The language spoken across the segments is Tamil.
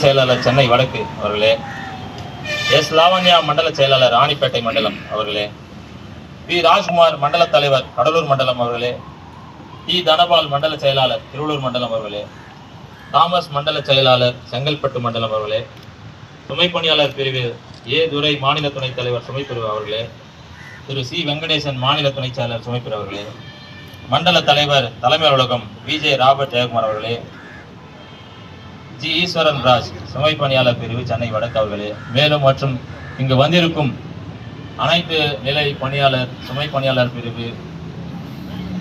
செயலாளர் சென்னை வடக்கு அவர்களே, எஸ் லாவண்யா மண்டல செயலாளர் ராணிப்பேட்டை மண்டலம் அவர்களே, பி ராஜ்குமார் மண்டல தலைவர் கடலூர் மண்டலம் அவர்களே, டி தனபால் மண்டல செயலாளர் திருவள்ளூர் மண்டலம் அவர்களே, தாமஸ் மண்டல செயலாளர் செங்கல்பட்டு மண்டலம் அவர்களே, சுமை பணியாளர் பிரிவு ஏ துரை மாநில துணைத் தலைவர் சுமைப்பிரிவு அவர்களே, திரு சி வெங்கடேசன் மாநில துணைச் செயலாளர் சுமைப்பிரிவு அவர்களே, மண்டல தலைவர் தலைமை அலுவலகம் விஜே ராபர்ட் ஜெயக்குமார் அவர்களே, ஜி ஈஸ்வரன் ராஜ் சுமை பணியாளர் பிரிவு சென்னை வடக்கு அவர்களே, மேலும் மற்றும் இங்கு வந்திருக்கும் அனைத்து நிலை பணியாளர் சுமை பணியாளர் பிரிவு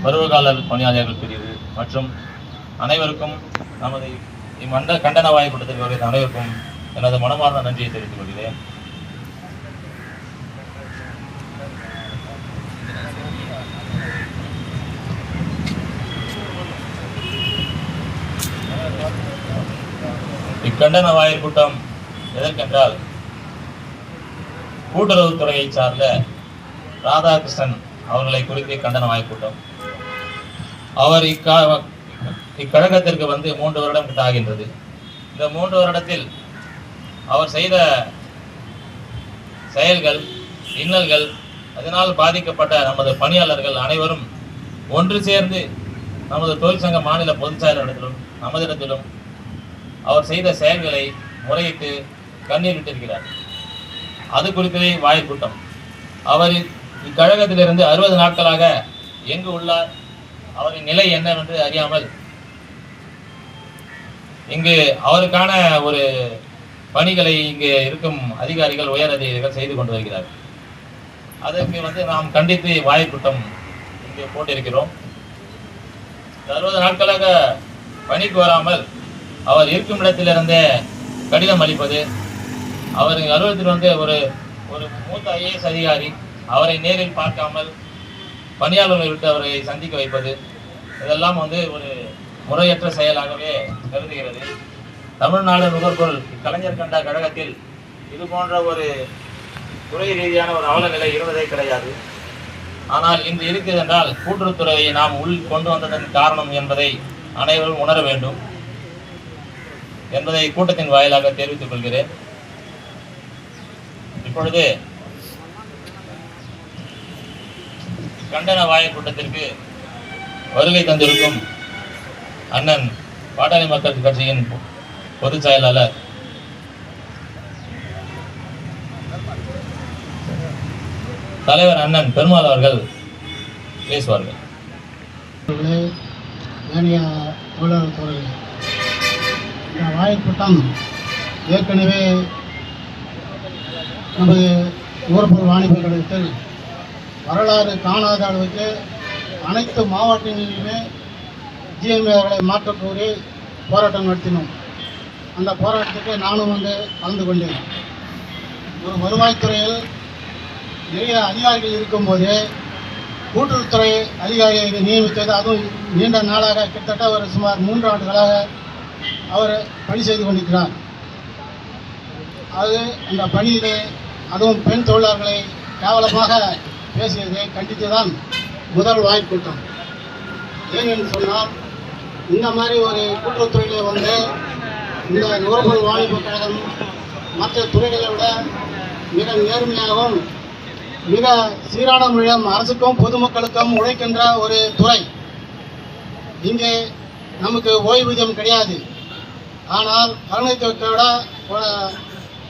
பருவகாலர் பணியாளர்கள் பிரிவு மற்றும் அனைவருக்கும் நமது இம்மண்ட கண்டன வாய் கூட்டத்தில் வருகிற அனைவருக்கும் எனது மனமார்ந்த நன்றியை தெரிவித்துக் கொள்கிறேன். இக்கண்டன வாயில் கூட்டம் எதற்கென்றால், கூட்டுறவுத்துறையை சார்ந்த ராதாகிருஷ்ணன் அவர்களை குறித்து கண்டன வாயில் கூட்டம். அவர் இக்கழகத்திற்கு வந்து 3 வருடம் கிட்ட ஆகின்றது. இந்த 3 வருடத்தில் அவர் செய்த செயல்கள், இன்னல்கள், அதனால் பாதிக்கப்பட்ட நமது பணியாளர்கள் அனைவரும் ஒன்று சேர்ந்து நமது தொழிற்சங்க மாநில பொதுச் செயலாளரிடத்திலும் நமதிடத்திலும் அவர் செய்த செயல்களை முறையிட்டு கண்ணீர் விட்டிருக்கிறார். அது குறித்ததே வாயில் கூட்டம். அவர் இக்கழகத்திலிருந்து 60 நாட்களாக எங்கு உள்ளார், அவரின் நிலை என்னவென்று அறியாமல் இங்கு அவருக்கான ஒரு பணிகளை இங்கு இருக்கும் அதிகாரிகள், உயர் அதிகாரிகள் செய்து கொண்டு வருகிறார்கள். அதற்கு நாம் கண்டித்து வாயில் கூட்டம் இங்கு போட்டிருக்கிறோம். 60 நாட்களாக பணிக்கு வராமல் அவர் இருக்கும் இடத்திலிருந்தே கடிதம் அளிப்பது, அவர் அலுவலகத்தில் ஒரு மூத்த IAS அதிகாரி அவரை நேரில் பார்க்காமல் பணியாளர்களை விட்டு அவரை சந்திக்க வைப்பது, இதெல்லாம் ஒரு முறையற்ற செயலாகவே கருதுகிறது. தமிழ்நாடு நுகர்பொருள் கலைஞர் கண்ட கழகத்தில் இது போன்ற ஒரு துறை ரீதியான ஒரு அவல நிலை இருந்ததே கிடையாது. ஆனால் இன்று இருக்கிறது என்றால் கூட்டுறவுத்துறையை நாம் கொண்டு வந்ததன் காரணம் என்பதை அனைவரும் உணர வேண்டும் என்பதை கூட்டத்தின் வாயிலாக தெரிவித்துக் கொள்கிறேன். இப்பொழுது கண்டன வாயில் கூட்டத்திற்கு வருகை தந்திருக்கும் அண்ணன் பாட்டாளி மக்கள் கட்சியின் பொதுச் செயலாளர் தலைவர் அண்ணன் பெருமாள் அவர்கள் பேசுவார்கள். இந்த வாயில் கூட்டம் ஏற்கனவே நமது நுகர்பொருள் வாணிப கழகத்தில் வரலாறு காணாத அளவுக்கு அனைத்து மாவட்டங்களிலுமே GMA அவர்களை மாற்றக் கோரி போராட்டம் நடத்தினோம். அந்த போராட்டத்துக்கு நானும் கலந்து கொண்டேன். ஒரு வருவாய்த்துறையில் நிறைய அதிகாரிகள் இருக்கும்போது கூட்டுறவுத்துறை அதிகாரியை நியமித்தது, அதுவும் நீண்ட நாளாக கிட்டத்தட்ட சுமார் 3 ஆண்டுகளாக அவர் பணி செய்து கொண்டிருக்கிறார். அது அந்த பணியிலே அதுவும் பெண் தொழிலாளர்களை கேவலமாக பேசியதை கண்டித்துதான் முதல் வாயில் கூட்டம். ஏனென்று சொன்னால், இந்த மாதிரி ஒரு கூட்டுறவுத்துறையிலே இந்த நுகர்பொருள் வாணிப கழகம் மற்ற துறைகளை விட மிக நேர்மையாகவும் மிக சீரான முறையிலும் அரசுக்கும் பொதுமக்களுக்கும் உழைக்கின்ற ஒரு துறை. இங்கே நமக்கு ஓய்வூதியம் கிடையாது. ஆனால் கருணைத்துறையை விட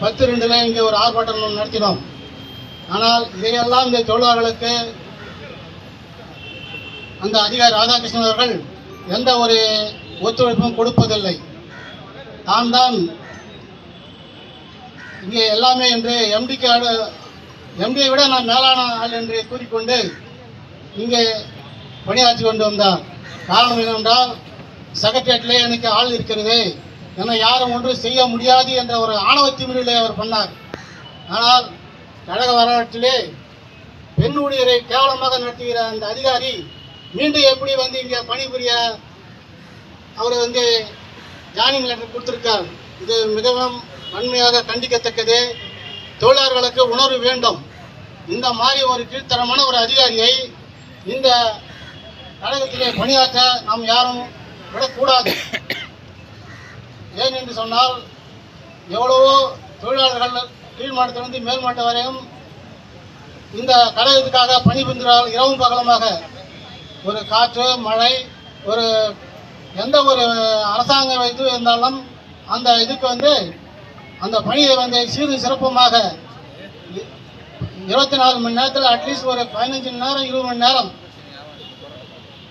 10-2 இங்கே ஒரு ஆர்ப்பாட்டம் நடத்தினோம். ஆனால் இதையெல்லாம் இந்த தொழிலாளர்களுக்கு அந்த அதிகாரி ராதாகிருஷ்ணன் அவர்கள் எந்த ஒரு ஒத்துழைப்பும் கொடுப்பதில்லை. தான் இங்கே எல்லாமே என்று எம்டியை விட நான் மேலான ஆள் என்று கூறிக்கொண்டு இங்கே பணியாற்றி கொண்டு வந்தார். காரணம் என்னவென்றால், செக்ரட்டேரியட்டிலே எனக்கு ஆள் இருக்கிறது, என்னை யாரும் ஒன்று செய்ய முடியாது என்ற ஒரு ஆணவத்திமிரிலே அவர் பண்ணார். ஆனால் கழக வரலாற்றிலே பெண் ஊழியரை கேவலமாக நடத்துகிற அந்த அதிகாரி மீண்டும் எப்படி இங்கே பணிபுரிய அவர் ஜாயினிங் லெட்டர் கொடுத்திருக்கார். இது மிகவும் வன்மையாக கண்டிக்கத்தக்கது. தொழிலாளர்களுக்கு உணர்வு வேண்டும். இந்த மாதிரி ஒரு கீழ்த்தரமான ஒரு அதிகாரியை இந்த கழகத்திலே பணியாற்ற நாம் யாரும் விடக்கூடாது. ஏன் என்று சொன்னால், எவ்வளவோ தொழிலாளர்கள் கீழ் மாவட்டத்திலிருந்து மேல் மாவட்டம் வரையும் இந்த கழகத்துக்காக பணிபுரிந்தால் இரவும் பகலமாக. ஒரு காற்று மழை ஒரு எந்த ஒரு அரசாங்கம் இது இருந்தாலும் அந்த இதுக்கு அந்த பணியை சீரும் சிறப்புமாக 24 மணி நேரத்தில் அட்லீஸ்ட் ஒரு 15 மணி நேரம் 20 மணி நேரம்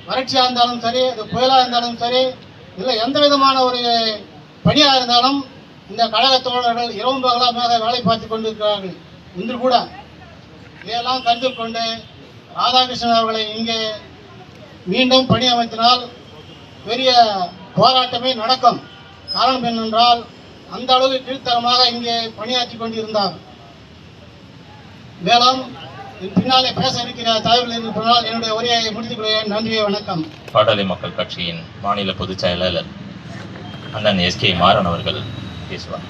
வறட்சியாக இருந்தாலும் சரி, இது புயலாக இருந்தாலும் சரி, இல்லை எந்த விதமான ஒரு பணியாக இருந்தாலும் இந்த கழக தோழர்கள் இரவும் பகலமாக வேலை பார்த்து கொண்டிருக்கிறார்கள். இன்று கூட இதையெல்லாம் கருத்தில் கொண்டு ராதாகிருஷ்ணன் அவர்களை இங்கே மீண்டும் பணி அமைத்தினால் பெரிய போராட்டமே நடக்கும். காரணம் என்னென்றால் அந்த அளவு கீழ்த்தரமாக இங்கே பணியாற்றி கொண்டிருந்தார். மேலும் பின்னாலே பேச இருக்கிற தலைவர்கள் இருப்பதால் என்னுடைய உரையை முடித்துக் கொள்கிறேன். நன்றி, வணக்கம். பாட்டாளி மக்கள் கட்சியின் மாநில பொதுச் செயலாளர் அண்ணன் எஸ்கே மாறன் அவர்கள் பேசுவார்.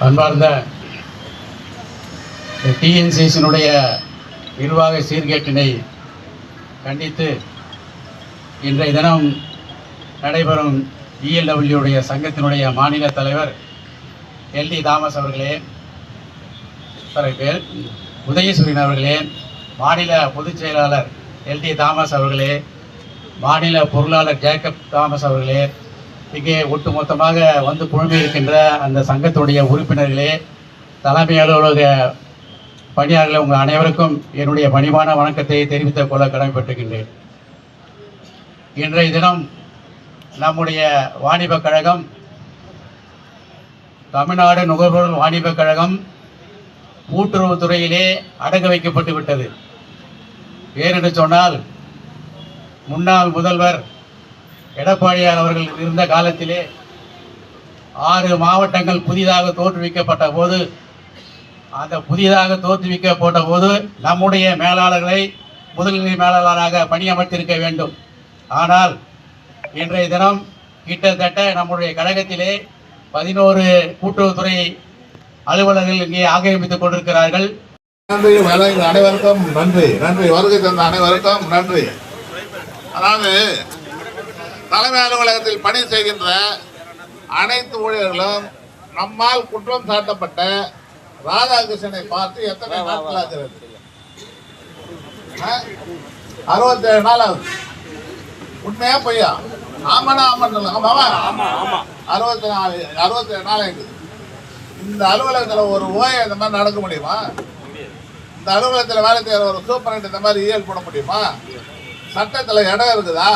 அன்பார்ந்த டிஎன்சிசியினுடைய நிர்வாக சீர்கேட்டினை கண்டித்து இன்றைய தினம் நடைபெறும் இஎல்டபிள்யூடைய சங்கத்தினுடைய மாநில தலைவர் எல்டி தாமஸ் அவர்களே, உதயசூரியன் அவர்களே, மாநில பொதுச் செயலாளர் எல்டி தாமஸ் அவர்களே, மாநில பொருளாளர் ஜேக்கப் தாமஸ் அவர்களே, இங்கே ஒட்டுமொத்தமாக வந்து குழுமியிருக்கின்ற அந்த சங்கத்துடைய உறுப்பினர்களே, தலைமை அலுவலக பணியாளர்கள், உங்கள் அனைவருக்கும் என்னுடைய பணிவான வணக்கத்தை தெரிவித்துக் கொள்ள கடமைப்பட்டிருக்கின்றேன். இன்றைய தினம் நம்முடைய வாணிபக் கழகம், தமிழ்நாடு நுகர்வோர் வாணிபக் கழகம் கூட்டுறவுத்துறையிலே அடகு வைக்கப்பட்டு விட்டது. ஏனென்று சொன்னால், முன்னாள் முதல்வர் எடப்பாடியார் அவர்கள் இருந்த காலத்திலே 6 மாவட்டங்கள் புதிதாக தோற்றுவிக்கப்பட்ட போது, அந்த புதிதாக தோற்றுவிக்கப்பட்ட போது நம்முடைய மேலாளர்களை முதல்நிலை மேலாளராக பணியமர்த்திருக்க வேண்டும். ஆனால் இன்றைய தினம் கிட்டத்தட்ட நம்முடைய கழகத்திலே 11 கூட்டுறவுத்துறை அலுவலர்கள் இங்கே ஆக்கிரமித்துக் கொண்டிருக்கிறார்கள். நன்றி, அனைவருக்கும் நன்றி. நன்றி, வருகை தந்த அனைவருக்கும் நன்றி. அதாவது தலைமை அலுவலகத்தில் பணி செய்கின்ற அனைத்து ஊழியர்களும் நம்மால் குற்றம் சாட்டப்பட்ட ராதாகிருஷ்ணனை பார்த்து எத்தனை நாட்கள் ஆகிறது? 67 நாள் ஆகுது. உண்மையா பொய்யா? ஆமாண்ணா, ஆமாவா? 67 நாள் ஆயிடுது. இந்த அலுவலகத்தில் ஒரு ஓயை இந்த மாதிரி நடக்க முடியுமா? இந்த அலுவலகத்தில் வேலை செய்கிற ஒரு சூப்பரண்ட் இந்த மாதிரி இயல் போட முடியுமா? சட்டத்தில் இடம் இருக்குதா?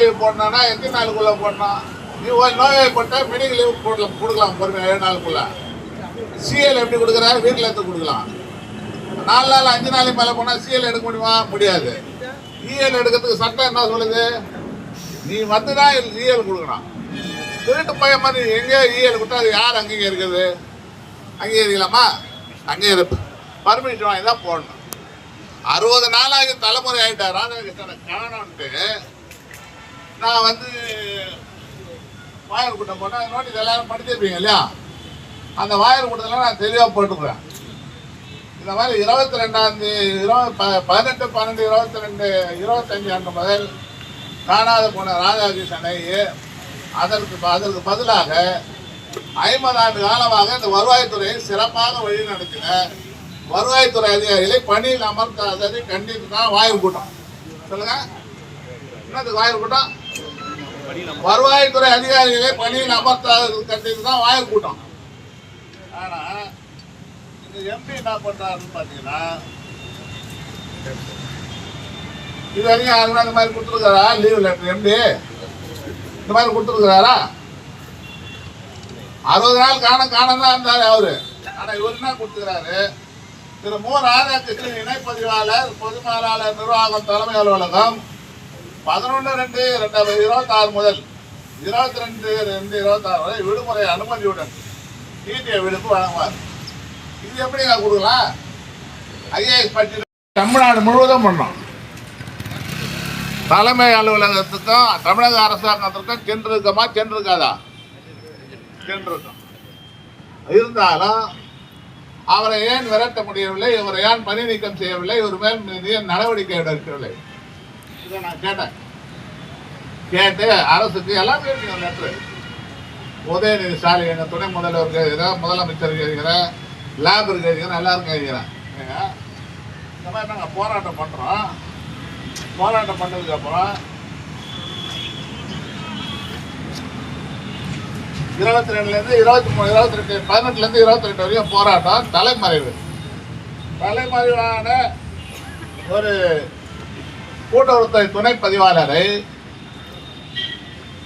லீவ் போடணும்னா எத்தனை நாளுக்குள்ள போடணும்? நீ ஒரு நோய்வாய்ப்பட்ட மெடிக்கல் லீவ் கொடுக்கலாம் பொறுமையாக 7 நாளுக்குள்ள. சிஎல் எப்படி கொடுக்குறாரு? வீட்டில் எடுத்து கொடுக்கலாம். 4 நாள் 5 நாளைக்கு மேலே போனால் சிஎல் எடுக்க முடியுமா? முடியாது. இஎல் எடுக்கிறதுக்கு சட்டம் என்ன சொல்லுது? நீ வந்துதான் இஎல் கொடுக்கணும். திருட்டு பையன் மாதிரி எங்கேயோ இஎல் கொடுத்தா அது யார் அங்கீகரிக்கிறது? அங்கீகரிக்கலாமா? அங்கீகரிப்பு பர்மிஷன் வாங்கி தான் போடணும். 60 நாளாகி தலைமுறை ஆகிட்டார் ராதாகிருஷ்ணனை காணோன்ட்டு நான் வாயர் கூட்டம் போட்டேன். நோட்டீஸ் எல்லாரும் படிச்சிருப்பீங்க இல்லையா? அந்த வாயர் கூட்டத்தில் நான் தெளிவாக போட்டுக்கிறேன். இந்த மாதிரி 18/12/22 அன்று முதல் காணாத போன ராதாகிருஷ்ணனை அதற்கு பதிலாக 50 ஆண்டு காலமாக இந்த வருவாய்த்துறையை சிறப்பாக வழி நடத்தின வருவாய்த்துறை அதிகாரிகளை பணியில் அமர்த்தாததை கண்டித்து தான் வாயர் கூட்டம். சொல்லுங்க, என்னது வாயர் கூட்டம்? வருவாய்த்துறை அதிகாரிகளை பணியில் அமர்த்தாதது கண்டித்து தான் வாயர் கூட்டம். ஆனா இந்த எம்பி என்ன பண்றாருன்னு பாத்தீங்கன்னா, இது வரைக்கும் யாருமே அந்த மாதிரி கொடுத்துருக்காரா? லீவ் லெட்டர் எம்பி இந்த மாதிரி கொடுத்துருக்காரா? 60 நாள் காணம் தான் இருந்தாரு அவரு. ஆனா இவர் என்ன கொடுத்துக்கிறாரு? திரு மு. ராதாகிருஷ்ணன் இணைப்பதிவாளர் பொது மேலாளர் நிர்வாகம் தலைமை அலுவலகம் 11/2/2026 முதல் 22/2/2026 வரை விடுமுறை அனுமதியுடன் டிடிஏ விடுப்பு வழங்குவார். இது எப்படி கொடுக்கலாம்? ஐஏஎஸ் பற்றி தமிழ்நாடு முழுவதும் பண்ணோம். தலைமை அலுவலகத்துக்கும் தமிழக அரசாங்கத்திற்கும் சென்றிருக்காதா? சென்றிருக்கோம். இருந்தாலும் அவரை ஏன் விரட்ட முடியவில்லை, இவரை ஏன் பணி நீக்கம் செய்யவில்லை, இவர் மேல் ஏன் நடவடிக்கை எடுக்கவில்லை? இதை நான் கேட்டு அரசுக்கு எல்லாமே லெட்டர் உதயநிதி ஸ்டாலின் எங்கள் துணை முதல்வருக்கு எழுதுகிறேன், முதலமைச்சருக்கு எழுதுகிறேன், லேபருக்கு எழுதுகிறேன், எல்லாருக்கும் எழுதுகிறேன். இந்த மாதிரி நாங்கள் போராட்டம் பண்ணுறோம். போராட்டம் பண்ணதுக்கப்புறம் 22லேருந்து 23, 22, 18லேருந்து 22 வரையும் போராட்டம். தலைமறைவான ஒரு கூட்டுறவுத்துறை துணை பதிவாளரை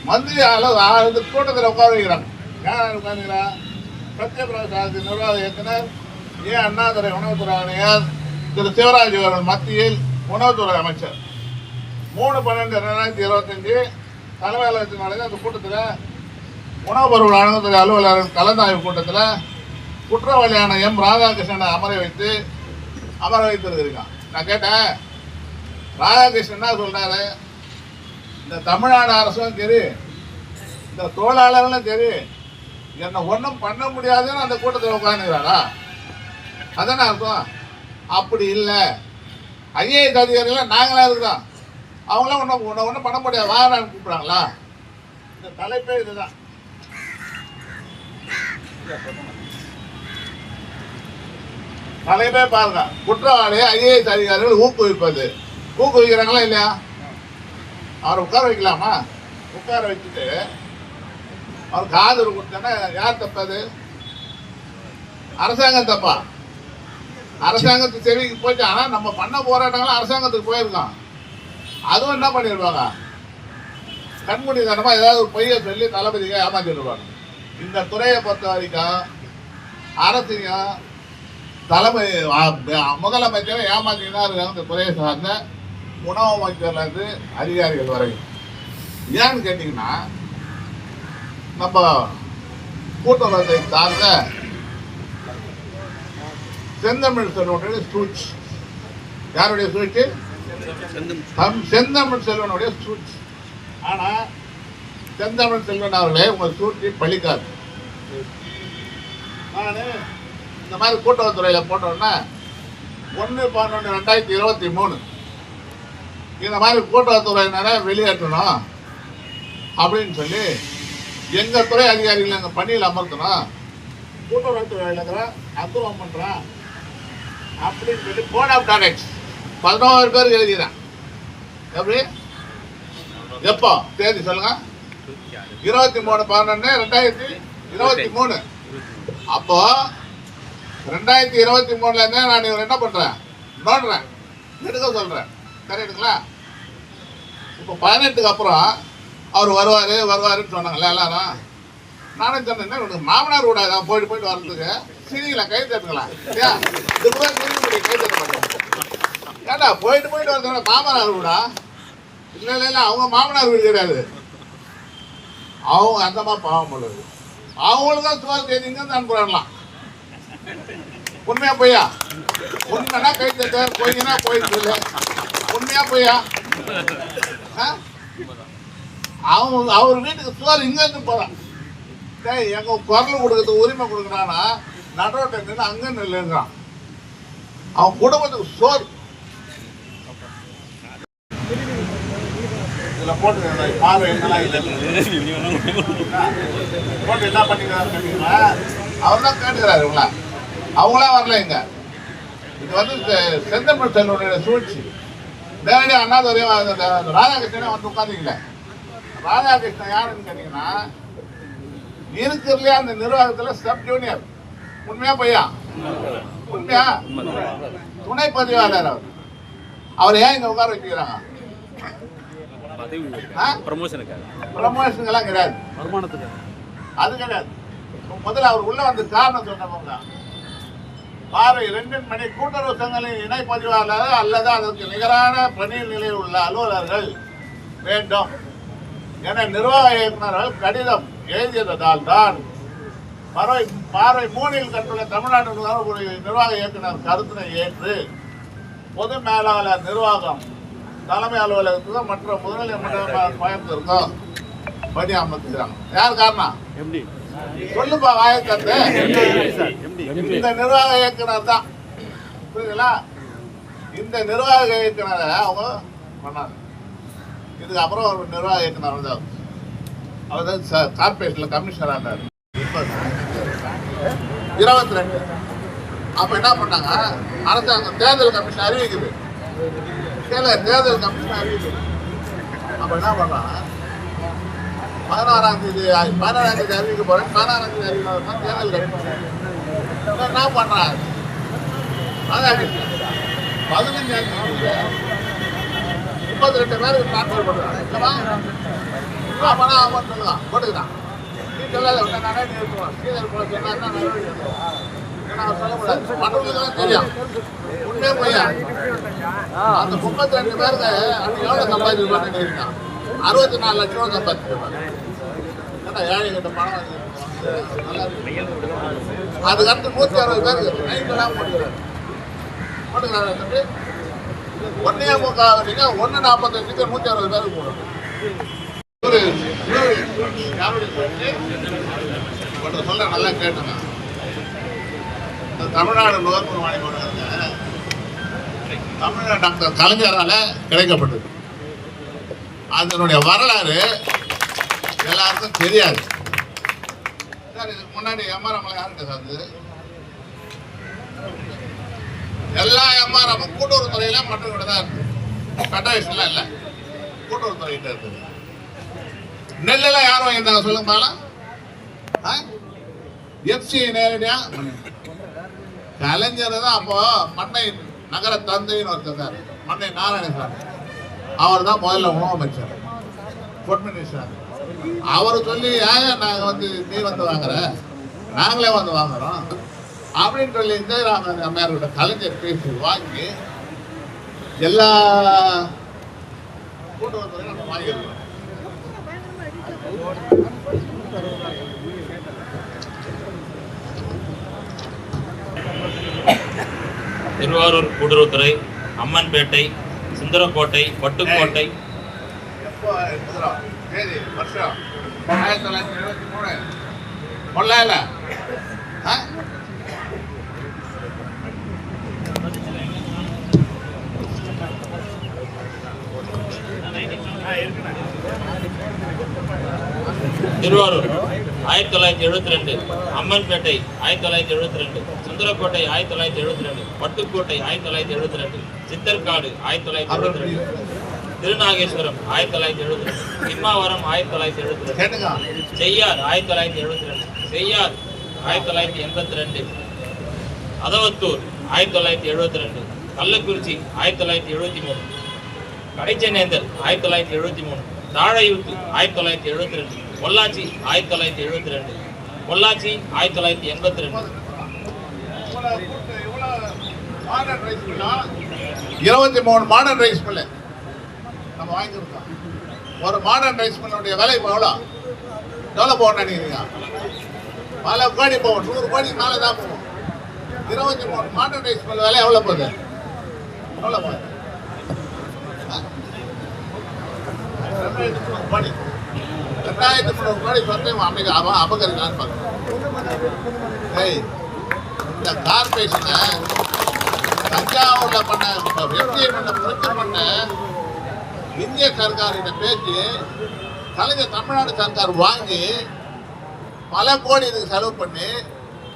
மந்திரி அளவு கூட்டத்தில் உட்கார வைக்கிறாங்க. யார் உட்காந்துக்கிறான்? சத்யபிரகாஷ் நிர்வாக இயக்குனர், அண்ணாதுரை உணவுத்துறை ஆணையர் திரு சிவராஜ் அவர்கள் மத்தியில் உணவுத்துறை அமைச்சர் 3/12/2025 தலைமை அலுவலகத்தில் நடந்த அந்த கூட்டத்தில் உணவு பொருள் வழங்குத்துறை அலுவலர்கள் கலந்தாய்வு கூட்டத்தில் குற்றவாளியான எம் ராதாகிருஷ்ணனை அமர வைத்திருக்கிறான். நான் கேட்டேன், ராதாகிருஷ்ணன் என்ன சொல்றாரு? இந்த தமிழ்நாடு அரசும் சரி, இந்த தொழிலாளர்களும் சரி, என்னை ஒன்றும் பண்ண முடியாதுன்னு அந்த கூட்டத்தில் உட்காந்துக்கிறாரா? அதானே அர்த்தம். அப்படி இல்லை, ஐஏஎஸ் அதிகாரிகள் நாங்களாம் இருக்கிறோம், அவங்களாம் ஒன்றும் பண்ண முடியாது, வாரான்னு கூப்பிட்றாங்களா? இந்த தலைப்பே இதுதான். தலைப்பே பாருங்க, குற்றவாளியை ஐஏஎஸ் அதிகாரிகள் ஊக்குவிக்கிறாங்களா இல்லையா? அவரை உட்கார வைக்கலாமா? உட்கார வச்சுட்டு அவருக்கு ஆதரவு கொடுத்தேன்னா யார் தப்பாது? அரசாங்கம் தப்பா? அரசாங்கத்துக்கு செவிக்கு போச்சு. ஆனால் நம்ம பண்ண போராட்டங்களும் அரசாங்கத்துக்கு போயிருக்கோம். அதுவும் என்ன பண்ணிருப்பாங்க, கண்மூடித்தனமா ஏதாவது ஒரு பொய்யை சொல்லி தளபதியை ஏமாத்திடுவாங்க. இந்த துறையை பொறுத்த வரைக்கும் அரசையும் தலைமை முதலமைச்சரை ஏமாத்தினா இருக்காங்க. இந்த துறையை சார்ந்த உணவு அமைச்சர்லேருந்து அதிகாரிகள் வரையும். ஏன்னு கேட்டீங்கன்னா, நம்ம கூட்டுறவை சார்ந்த செந்தமிழ் செல்வனுடைய சூழ்ச்சி. யாருடைய சூழ்ச்சி? செந்தமிழ் செல்வனுடைய சூழ்ச்சி. ஆனா செந்தமிழ் செல்வன் அவர்களே, உங்கள் சூழ்ச்சி பழிக்காது. நான் இந்த மாதிரி கூட்டுறவுத்துறையில் போட்டோன்னா 1/12/2023 இந்த மாதிரி கூட்டுறவுத்துறையினரை வெளியேற்றணும் அப்படின்னு சொல்லி எங்கள் துறை அதிகாரிகள் எங்கள் பணியில் அமர்த்தணும், கூட்டுறவுத்துறையில் இருக்கிற அத்துவம் பண்ணுறான் அப்படின்னு சொல்லி போர்ட் ஆஃப் டைரக்டர்ஸ் 11 பேருக்கு எழுதிக்கிறேன். எப்படி? எப்போ தேதி சொல்லுங்க? 23/12/2023. அப்போ 2023 நான் இவர் என்ன பண்றேன், நோடுறேன், எடுக்க சொல்றேன். கரெக்டுங்களா? இப்போ 18க்கு அப்புறம் அவர் வருவாருன்னு சொன்னாங்கல்ல எல்லாரும். நானும் சொன்னேன், உனக்கு மாமனார் கூட தான் போயிட்டு வர்றதுக்கு சிரிங்களா, கை தட்டுங்களா? இது கூட சிரிக்க கை தட்ட மாட்டேன். ஏண்டா போயிட்டு வரதுனால மாமனார் கூட இல்லை, அவங்க மாமனார் வீடு கிடையாது, அவங்க அந்த மாதிரி பாவம் பண்ணுது. அவங்களுக்கு தான் சோறு தேதிங்க அனுப்புறாங்களாம். உண்மையா பொய்யா? உண்மைனா கை தட்ட, பொய்னா போயிட்டு இல்லை. உண்மையா பொய்யா? அவர் வீட்டுக்கு சோறு இங்க இருந்து போறான். எங்க குரல் கொடுக்கறதுக்கு உரிமை கொடுக்குறான்னா நடுரோட்டை நின்று அங்க நில்லுங்கிறான். அவன் குடும்பத்துக்கு சோறு இதுல போட்டு பார்வை என்னெல்லாம் இல்லை போட்டு என்ன பண்ணிக்கிறாரு கேட்டீங்களா? அவர் தான் கேட்டுக்கிறாரு. அவங்களா வரல. இங்க இது வந்து செந்தமிழ் செல்வனுடைய சூழ்ச்சி. நேரடியாக அண்ணாதுரை ராதாகிருஷ்ணனே வந்து உட்காந்துக்கல. ராதாகிருஷ்ணன் யாருன்னு கேட்டீங்கன்னா, இருக்கிறதுலையே அந்த நிர்வாகத்தில் சப் ஜூனியர். உண்மையா பையா? உண்மையா? துணை பதிவாளர் அவர் ஏன் இங்க உட்கார வச்சுக்கிறாங்க? ப்ரமோஷனுக்கெல்லாம் கிடையாது, அது கிடையாது. முதல்ல அவர் உள்ள வந்து காரணம் சொன்னவங்க பார்வை 2 மணி கூட்டுறவு சங்கங்களின் இணை பதிவாளர் அல்லது அதற்கு நிகரான பணி நிலையில் உள்ள அலுவலர்கள் வேண்டும் என நிர்வாக இயக்குநர்கள் கடிதம் எழுதியதால் தான் பார்வை 3இல் கண்டுள்ள தமிழ்நாடு நிர்வாக இயக்குனர் கருத்தினை ஏற்று பொது மேலாளர் நிர்வாகம் தலைமை அலுவலகத்துக்கும் மற்ற முதல்நிலை கோயம்புத்தூருக்கும் பணி அமர்த்துக்கிறாங்க. யார் காரணம்? சொல்லுப்பா வாயை தந்து. இந்த நிர்வாக இயக்குனர் தான், புரியுதுங்களா? இந்த நிர்வாக இயக்குனரை அவங்க பண்ணாங்க. இதுக்கு அப்புறம் ஒரு நிர்வாக இயக்குனர் வந்தார். அவர் தான் கார்பரேஷன்ல கமிஷனராக இருந்தார். 22 அப்ப என்ன பண்ணாங்க, அரசாங்கம் தேர்தல் கமிஷன் அறிவிக்குது. தேர்தல் கமிஷன் அறிவிக்குது. அப்ப என்ன பண்றாங்க, 16ஆம் தேதி அறிவிக்க போறேன். 16ஆம் தேதி அறிவிக்க தேர்தல் கமிஷன் என்ன பண்றாங்க, 15ஆம் தேதி 32 பேருக்கு டிரான்ஸ்பர் பண்றாங்க. அப்பனா அவன் சொல்லுவான் போட்டுக்கிறான். நீ சொல்லாத நானே நிறுத்துவான். சீதர் போல சொன்னா சொல்லக்கூடாது. மற்றவங்களுக்கு தெரியும் உண்மையே போய் அந்த 32 பேருக்கு அன்னைக்கு எவ்வளவு சம்பாதிச்சிருப்பான்னு இருக்கான். 64 லட்சம் ரூபா சம்பாதிச்சிருப்பாங்க. ஏன்னா ஏழை கிட்ட பணம் அதுக்கடுத்து 160 பேருக்கு நைட்டெல்லாம் போட்டுக்கிறாரு. தம்பி 1.45 1.45 160 பேருக்கு போடுறோம். சொல்ல நல்லா கேட்டுங்க. இந்த தமிழ்நாடு நுகர்வோர் வாணிப தமிழ்நாடு டாக்டர் கலைஞரால கிடைக்கப்பட்டது. அதனுடைய வரலாறு எல்லாருக்கும் தெரியாது. சார் இதுக்கு முன்னாடி எம்ஆர்எம்ல யாருங்க சார்? எல்லா எம்ஆர்எம் கூட்டுறவுத்துறையில மட்டும் கூட தான் இருக்கு. ஃபெடரேஷன்லாம் இல்லை, கூட்டுறவுத்துறையிட்ட இருக்குது. நெல்லெல்லாம் யாரும் வாங்கியிருந்தாங்க சொல்லுங்க பாலாம். எஃப்சி நேரடியா கலைஞர் தான். அப்போ மண்ணை நகர தந்தைன்னு ஒருத்தர் மண்ணை நாராயணசாமி, அவர் தான் முதல்ல உணவு அமைச்சர், ஃபுட் மினிஸ்டர். அவர் சொல்லி ஏன் நாங்கள் வந்து நீ வந்து வாங்குற, நாங்களே வந்து வாங்குறோம் அப்படின்னு சொல்லி இந்திராமன் அம்மையாரோட கலைஞர் பேசி வாங்கி எல்லா கூட்டுறவுத்துறையும் நம்ம வாங்கியிருக்கோம். திருவாரூர் கூட்டுறவுத்துறை, அம்மன்பேட்டை, சுந்தரக்கோட்டை, பட்டுக்கோட்டை. எப்போ தேதி வருஷம் 1973 கொள்ளையில Thiruvarur 1972, Ammanpettai 1972, Sundarakottai 1972, Pattukkottai 1972, Chittarkadu 1972, Thirunageswaram 1972, Simmavaram 1972, Cheyyar 1972, Cheyyar 1982, Athavathur 1972, Kallakurichi 1973, Kadaichennenthal 1973, Thalaiyuthu 1972, Pollachi 1972, Pollachi 1982. 23 modern rice mill நம்ம வாங்கியிருக்கோம். ஒரு மாடர்ன் ரைஸ் மில்லுடைய விலை எவ்வளோ போகணும்னு நினைக்கிறீங்க? பல கோடி போகும், 100 கோடி மேலே தான் போகும். 23 மாடர்ன் ரைஸ் மில் விலை எவ்வளோ போகுது? எவ்வளோ போகுது? 2300 கோடி. 2300 கோடி சொத்தையும் அபகரிக்கலான்னு பார்க்கணும். இந்த கார்பரேஷனை தஞ்சாவூர்ல பண்ண எஃப்டிஐ பண்ண இந்திய சர்க்கார்கிட்ட பேசி கலைஞர் தமிழ்நாடு சர்க்கார் வாங்கி பல கோடி இதுக்கு செலவு பண்ணி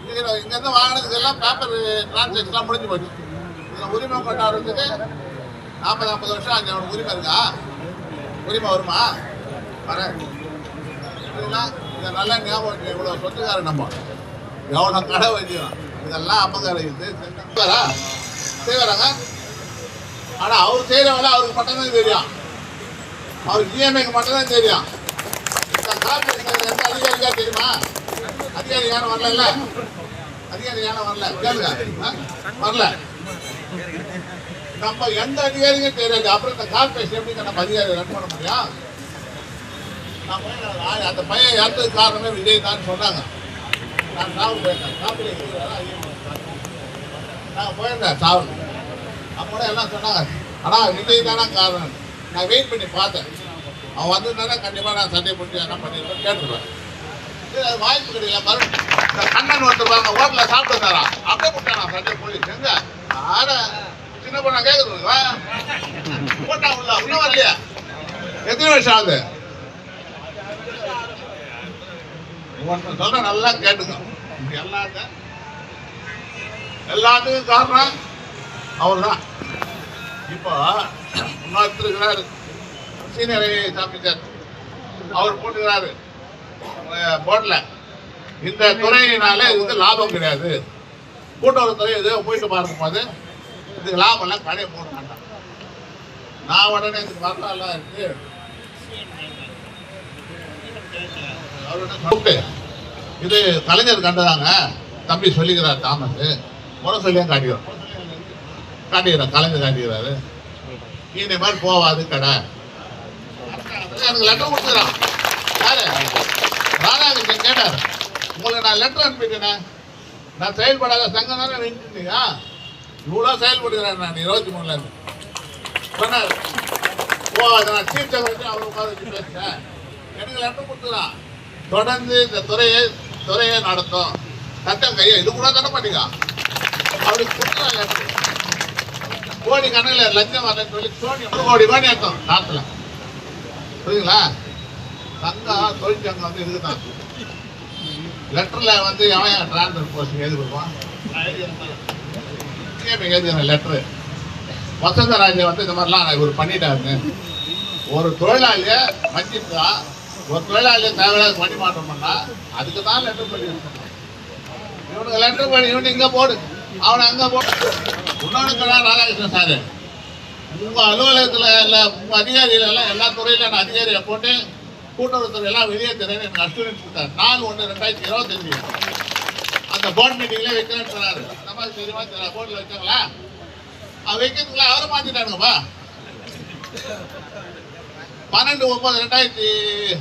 இங்கேருந்து வாங்கினதுக்கெல்லாம் பேப்பர் டிரான்சாக்ஷன்லாம் முடிஞ்சு போச்சு. இதில் உரிமை கொண்டாடுறதுக்கு 40-50 வருஷம் அங்கே அவனுக்கு உரிமை இருக்கா? உரிமை வருமா? வரேன். இதை நல்லா ஞாபகம், இவ்வளோ சொத்துக்காரன் நம்ம எவ்வளோ கடை வச்சுக்கிறோம். இதெல்லாம் அபகரித்து செய்வாராங்க. ஆனால் அவர் செய்கிற வேலை அவருக்கு மட்டும்தான் தெரியும். அவருக்கு ஜிஎம்ஐக்கு மட்டும்தான் தெரியும். இந்த கார்பரேஷன் எந்த அதிகாரிக்கா தெரியுமா? அதிகாரி யாரும் வரல, அதிகாரி யாரும் வரல, கேளுங்க வரல. நம்ம எந்த அதிகாரிக்கும் தெரியாது. அப்புறம் இந்த கார்பரேஷன் எப்படி நம்ம அதிகாரி ரன் பண்ண முடியும்? அந்த பையன் இறந்ததுக்கு காரணமே விஜய் தான் சொன்னாங்க. நான் சாவு போயிருந்தேன், நாங்கள் போயிருந்தேன் சாவு. அப்போ எல்லாம் சொன்னாங்க, ஆனால் விஜய் தானே காரணம். நான் வெயிட் பண்ணி பார்த்தேன். அவன் வந்திருந்தானே கண்டிப்பாக நான் சண்டை பிடிச்சி என்ன பண்ணிடுவேன் கேட்டுருவேன். அது வாய்ப்பு கிடையாது. மறுபடியும் இந்த கண்ணன் ஒருத்தர் பாருங்க ஹோட்டல்ல சாப்பிட்டு வந்தாரா அப்படியே போட்டானா சண்டை போலீஸ் எங்க ஆட சின்ன பொண்ணா கேக்குதுங்களா போட்டா உள்ள இன்னும் வரலையா? எத்தனை வருஷம் ஆகுது? சொல்ற நல்லா கேட்டுங்க. எல்லாத்துக்கும் காரணம் அவர் தான். இப்போ இன்னொருத்தர் இருக்கிறாரு சீனியர் ஆஃபீஸர், அவர் போட்டுக்கிறாரு போர்டில் இந்த துறையினால இதுக்கு லாபம் கிடையாது. கூட்டுறவுத்துறை எதோ போயிட்டு பார்க்கும்போது இதுக்கு லாபம் எல்லாம் கடையை போட மாட்டான். நான் உடனே இதுக்கு வரலாம் இருக்கு அவர்கிட்ட கூப்பிட்டு இது கலைஞர் கண்டதாங்க தம்பி சொல்லிக்கிறார் தாமஸ் முறை சொல்லியும் காட்டிக்கிறார் கலைஞர் காட்டிக்கிறாரு. இந்த மாதிரி போவாது கடை எனக்கு லெட்டர் கொடுத்துக்கிறான். யாரு? ராதாகிருஷ்ணன் கேட்டார், உங்களுக்கு நான் லெட்டர் அனுப்பிட்டேனே, நான் செயல்படாத சங்கம் தானே நின்றுட்டீங்க, இவ்வளோ செயல்படுகிறேன் நான் 23ல இருந்து சொன்னார். ஓ அதை நான் சீஃப் செக்ரட்டரி அவர் உட்காந்து வச்சு பேசுகிறேன். எனக்கு லெட்டர் கொடுத்துக்கிறான். தொடர்ந்து இந்த துறையை நடத்தும் சட்டம் கையை இது கூட தர மாட்டீங்க அவருக்கு கொடுத்துறான் லெட்டர். கோடி கணக்கில் லஞ்சம் வரலன்னு சொல்லி கோடி கோடி அர்த்தம் நாட்டில் புரியுங்களா? சங்கம் தொழிற்சங்கம் வந்து இதுக்குதான் லெட்டர்ல வந்து எவன் டிரான்ஸ்பர் போஸ்ட் எழுதி கொடுப்பான். எழுதின லெட்டரு வசந்தராஜை வந்து இந்த மாதிரிலாம் இவர் பண்ணிட்டாருன்னு ஒரு தொழிலாளியை மன்னிப்பா ஒரு தொழிலாளியை தேவையில்லாத பணி மாற்றம் பண்ணா அதுக்கு தான் லெட்டர் பண்ணி இவனுக்கு லெட்டர் பண்ணி இவனு இங்கே போடு அவனை அங்கே போடு. இன்னொன்று ராதாகிருஷ்ணன் சார் உங்கள் அலுவலகத்தில் எல்லா உங்கள் அதிகாரிகள் எல்லாம் எல்லா துறையிலும் நான் அதிகாரியை போட்டு கூட்டுறவுத்துறை எல்லாம் வெளியே தரேன்னு எனக்கு அஸ்டூடென்ட்ஸ் கொடுத்தாரு. 4/1/2025 அந்த போர்ட் மீட்டிங்லேயே வைக்கிறேன்னு சொன்னார். அந்த மாதிரி தெரியுமா தெரியல போர்டில் வச்சாங்களா? அவன் வைக்கிறதுக்குள்ள அவரை மாற்றிட்டானுங்கப்பா. 12/9/2025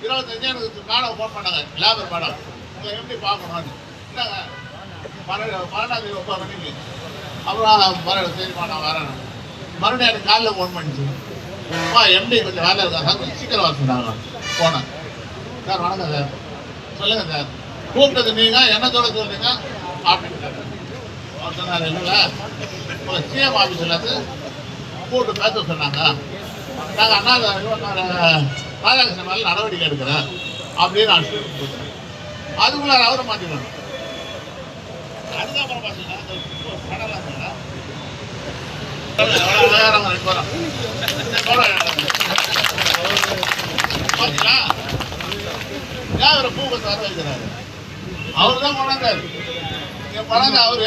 எனக்கு மேடம் ஃபோன் பண்ணாங்க லேபர் மேடம் உங்களை எப்படி பார்க்கணும்னு. என்னங்க 12/12 மணிக்கு அப்புறம் சரிப்பா நான் வரேன். மறுபடியும் எனக்கு காலையில் ஃபோன் பண்ணிச்சு, எம்டி கொஞ்சம் வேலை இருக்கா சார் கொஞ்சம் சீக்கிரம் வர சொன்னாங்க. போனேன். சார் வணக்கம் சார் சொல்லுங்கள் சார் கூப்பிட்டது நீங்கள் என்னத்தோட சொல்றீங்க அப்படின்னு அவர் சொன்னார். இல்லைல்ல உங்களை சிஎம் ஆஃபீஸ்லேருந்து கூப்பிட்டு பேச சொன்னாங்க. நாங்கள் அண்ணா ராதாகிருஷ்ணன் மேலே நடவடிக்கை எடுக்கிறேன் அப்படின்னு நான் கொடுத்தேன். அதுக்குள்ள அவரை மாற்றிக்கணும். அதுக்கப்புறம் பார்த்தீங்கன்னா பாத்தீங்களா யாரு பூக்கத்தை வர வைக்கிறாரு அவரு தான் கொண்டாந்தாரு. இங்க கொண்டாந்து அவரு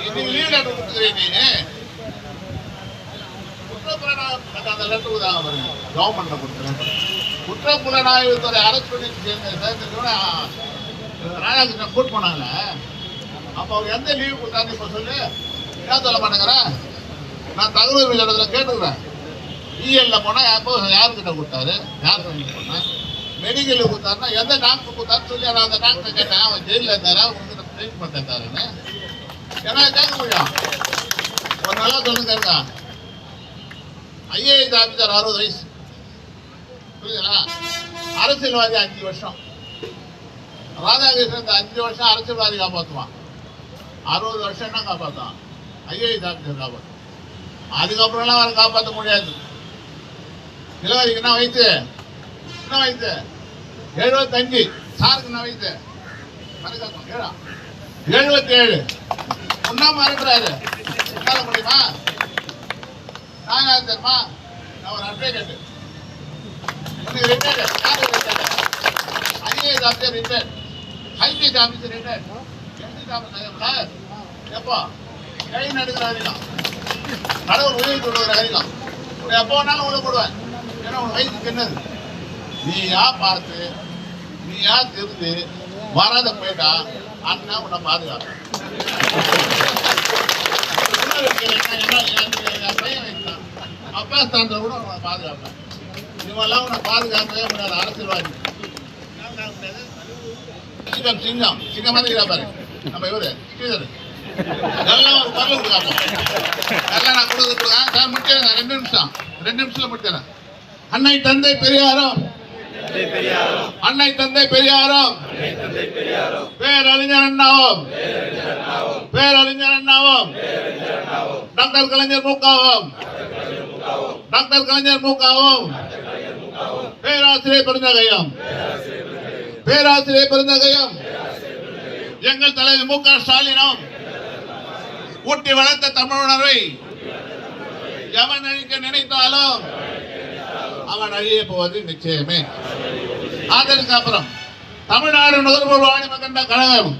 இன்னைக்கு லீவ் லெட்டர் கொடுத்துக்கிறீங்க அந்த லெட்டர் தான் பாருங்க கவர்மெண்ட்ல கொடுத்துறேன். குற்றப்புலனாய்வுத்துறை அரசு பண்ணி ராதாகிருஷ்ணன் கூட்டு போனாங்களே அப்போ அவர் எந்த லீவு கொடுத்தாரு இப்போ சொல்லு ஏன் சொல்ல மாட்டேங்கிறேன். நான் தகவல் இடத்துல கேட்டுக்கிறேன். இஎல்ல போனால் எப்போ யாருக்கிட்ட கொடுத்தாரு யார் சொல்லி போனேன். மெடிக்கலில் கொடுத்தாருன்னா எந்த டாக்டர் கொடுத்தாருன்னு சொல்லி நான் அந்த டாக்டரை கேட்டேன். அவன் ஜெயிலில் இருந்தாரா உங்ககிட்ட ட்ரீட்மெண்ட் இருந்தாருன்னு ஏன்னா கேட்க முடியும். ஒரு நல்லா சொல்லுங்க இருக்கா ஐஏஎஸ் ஆஃபீஸர் 60 வயசு புரியுதுங்களா? அரசியல்வாதி 5 வருஷம். ராதாகிருஷ்ணன் 5 வருஷம் அரசியல்வாதி காப்பாற்றுவான். 60 வருஷம்னா காப்பாற்றுவான். IAS officer காப்பாற்றுவான். அதுக்கப்புறம்லாம் அவரை காப்பாற்ற முடியாது. இளவரிக்கு என்ன வயசு? என்ன வயசு? 75. சாருக்கு என்ன வயசு? 77. ஒன்னா மறக்கிறாரு. என்ன முடியுமா? நான் யார் தெரியுமா? நான் ஒரு அட்வொகேட். ரிட்டையர்டு. யாரு retired? IAS officer retired. IPS officer retired. MD officer எப்போ கை நடுக்கிற வரைக்கும் கடவுள் உதவி கொடுக்குற வரைக்கும் எப்போ வேணாலும் உள்ள போடுவேன். ஏன்னா உன் வயசு சின்னது. நீயா பார்த்து நீயா திருந்து வராத போயிட்டா அண்ணா உன்னை பாதுகாப்பு. பையன் வைக்கலாம் அப்பா ஸ்தானத்தில் கூட உன்னை பாதுகாப்பேன். இவெல்லாம் உன்னை பாதுகாக்கவே முடியாது. அரசியல்வாதி சிங்கம் சிங்கம் சிங்கம் மாதிரி பாரு நம்ம இவரு ஸ்ரீதர் எல்லாம் ஒரு பொருள் கொடுக்காம எல்லாம் நான் கொடுக்க சார் முடிச்சேன். 2 நிமிஷத்துல முடிச்சேன். அன்னை தந்தை பெரியாரும் அன்னை தந்தை பெரியாரும் பேரறிஞர் அண்ணாவும் டாக்டர் கலைஞர் மூக்காவும் பேராசிரியர் பெருந்தகையும் எங்கள் தலைவர் மு.க. ஸ்டாலினும் ஊட்டி வளர்த்த தமிழ் உணர்வை எவன் அழிக்க நினைத்தாலும் அவன் அழிய போவது நிச்சயமே. அதற்கு அப்புறம் தமிழ்நாடு நுகர்வோர் வாணிப கண்ட கழகம்,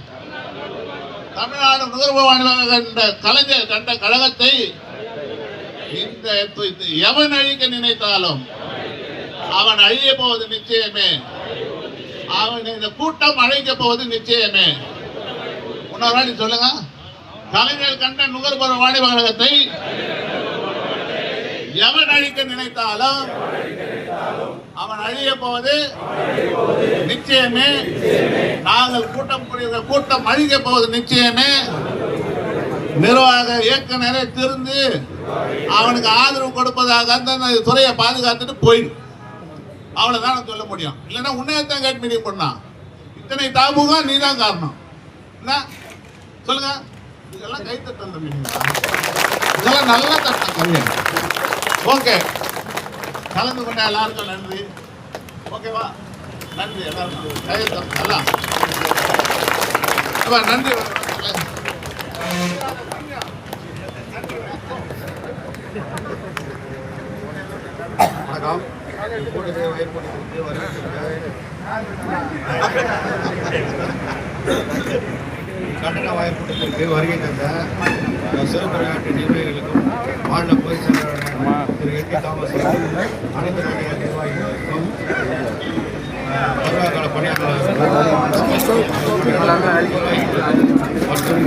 தமிழ்நாடு நுகர்வோர் வாணிப கண்ட கலைஞர் கண்ட கழகத்தை இந்த எவன் அழிக்க நினைத்தாலும் அவன் அழிய போவது நிச்சயமே. அவன் இந்த கூட்டம் அழைக்க போவது நிச்சயமே. இன்னொரு வாட்டி சொல்லுங்க. கலைஞர் கண்ட நுகர்வோர் வாணிப கழகத்தை எவன் அழிக்க நினைத்தாலும் அவன் அழிய போவது நிச்சயமே. நாங்கள் கூட்டம் அழிக்க போவது நிச்சயமே. நிர்வாக இயக்குநரை திருந்து அவனுக்கு ஆதரவு கொடுப்பதாக அந்த துறையை பாதுகாத்துட்டு போயிடும். அவ்வளவுதான் சொல்ல முடியும். இல்லைன்னா உன்னையத்தான் கேட் மீட்டிங் பண்ணான். இத்தனை தாபுகம் நீ தான் காரணம். என்ன சொல்லுங்க. இதெல்லாம் கைத்தட்ட மீட்டிங், இதெல்லாம் நல்ல தட்டம். ஓகே, கலந்து கொண்ட எல்லாருக்கும் நன்றி. ஓகேவா? நன்றி எல்லாருக்கும். நல்லா நன்றி. வணக்கம். கட்டண வாய்ப்புக்கு வருகை தந்த சிறுபெருநாட்டு நிர்வாகிகளுக்கும் மாநில பொதுச் செயலாளர் திரு என் டி தாமஸ் அனைத்து வகையான நிர்வாகிகளுக்கும் பருவகால பணியாளர்களுக்கும் மற்றும்